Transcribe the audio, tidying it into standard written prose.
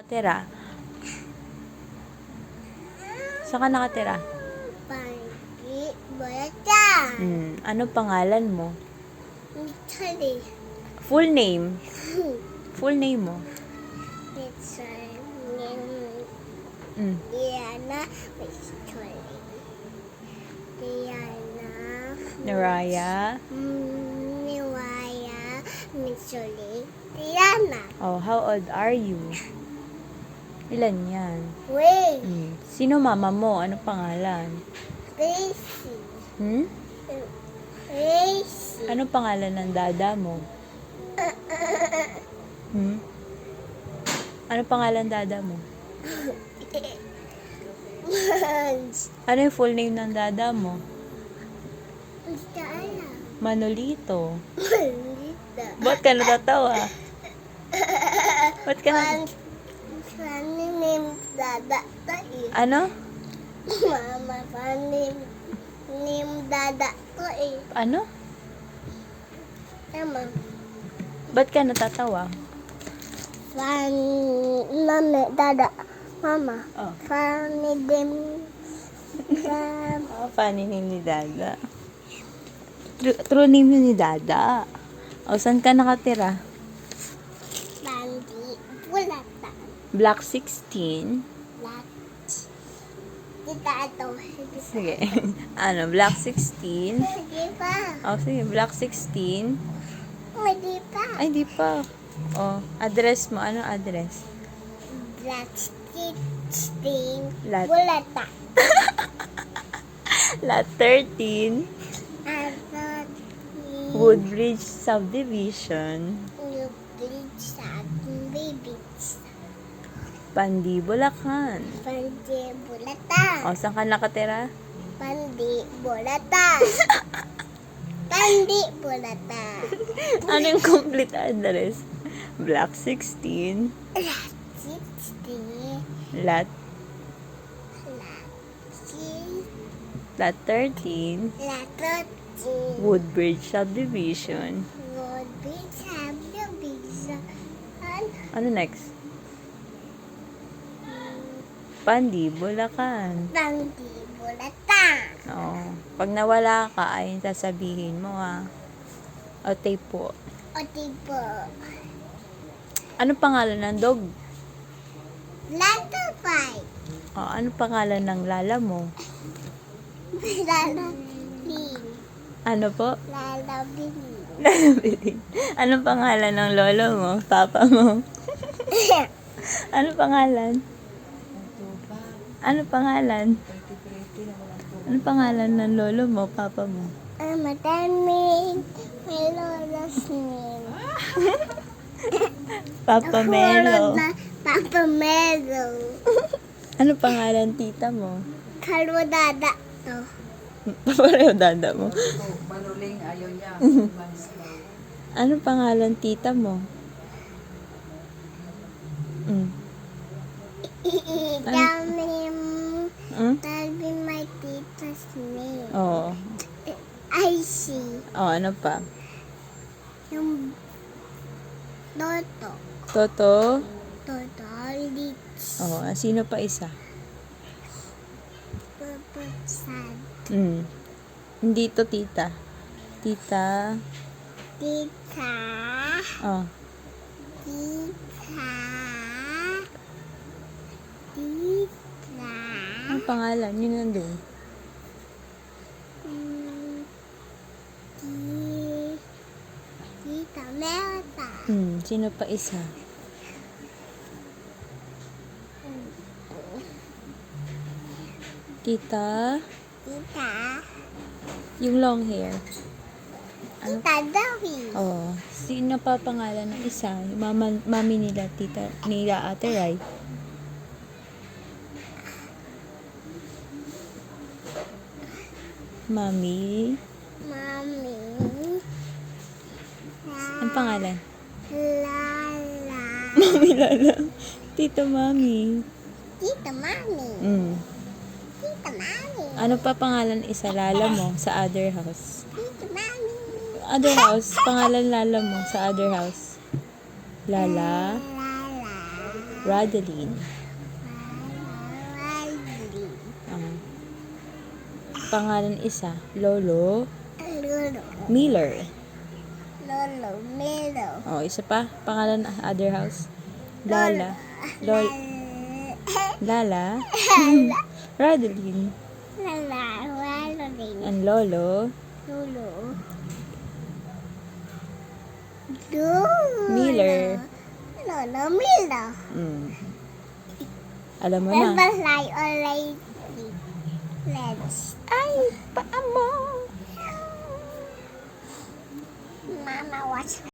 Tira. Saan ka nakatira? Pagi, bata. Ano pangalan mo? Sorry. Full name. Full name mo. It's Mm. Diana Victoria. Diana. Naraya. Niwaya. Mitsuli. Diana. Oh, how old are you? Ilan yan? Wait. Sino mama mo? Ano pangalan? Gracie. Gracie. Ano pangalan ng dada mo? Ano pangalan dada mo? Ano yung full name ng dada mo? Diana. Manolito. Lita. Ba't ka natatawa? Ba't ka natatawa? Funny name Dada to Ano? Mama, funny name Dada to Ano? Mama. Ba't ka natatawa? Funny Dada. Mama. Oh. Funny name. Funny name ni dada. True name yun ni dada. O, saan ka nakatira? Bandi. Bulata. Block 16. Lat. Dita ito. Sige. Ano, Block 16. Hindi pa. O, sige, Block 16. Hindi pa. Ay, di pa. O, address mo. Ano address? Black 16. Lat. Bulata. Lot 13. At Woodbridge Subdivision. yung bridge sa ating babies. Pandi, Bulacan. Pandi bulata. O, saan ka nakatira? Pandi bulata. Pandi bulata. Ano yung complete address? Block 16. Lat 60. Lot Lat 13. 30. Lat 30. Woodbridge Subdivision. Would be subdivision. Ano next? Pandi, Bulacan. Pandi bulata. Oo. Pag nawala ka, ay sasabihin mo O, tape po. O tipo. Ano pangalan ng dog? Lat 5. O, ano pangalan ng lala mo? Lalabing. Ano po? Lalabing. Lalabilin. Ano pangalan ng lolo mo? Papa mo? Ano pangalan? Ano pangalan? Ano pangalan ng lolo mo? Papa mo? Madaming may lola's name. Papa Melo. Papa Melo. Ano pangalan tita mo? Kaludada to. Pareho dada mo. Manuling ayaw niya. Ano pangalan tita mo? Tell me my tita's name. Oo. I see. Ano pa? Yung Toto. Toto? Toto. Litz. Sino pa isa? Papatsan. Hindi to tita. Tita. Tita. Oh. Tita. Tita. Ano pangalan? Yun nandun. Tita Melta. Sino pa isa? Tita. Tita. Yung long hair. Tita Dawi. Sino pa pangalan ng isa? Yung mami nila, tita, nila Ate Rai. Mami. Mami. Ang pangalan? Lala. Mami Lala. Tita Mami. Tita Mami. Tita Mami. Ano pa pangalan isa Lala mo sa other house? Tita Mami. Other house, pangalan Lala mo sa other house. Lala. Lala. Radeline. Riley. Pangalan isa, Lolo Lolo. Miller. Lolo. Milo. Isa pa. Pangalan other house. Lala. Lala. Radeline. Lala. Riley. And Lolo Lolo. Miller. Lolo Miller. Alam mo na. Fly already. Let's. Ay, paa mo. Mama, watch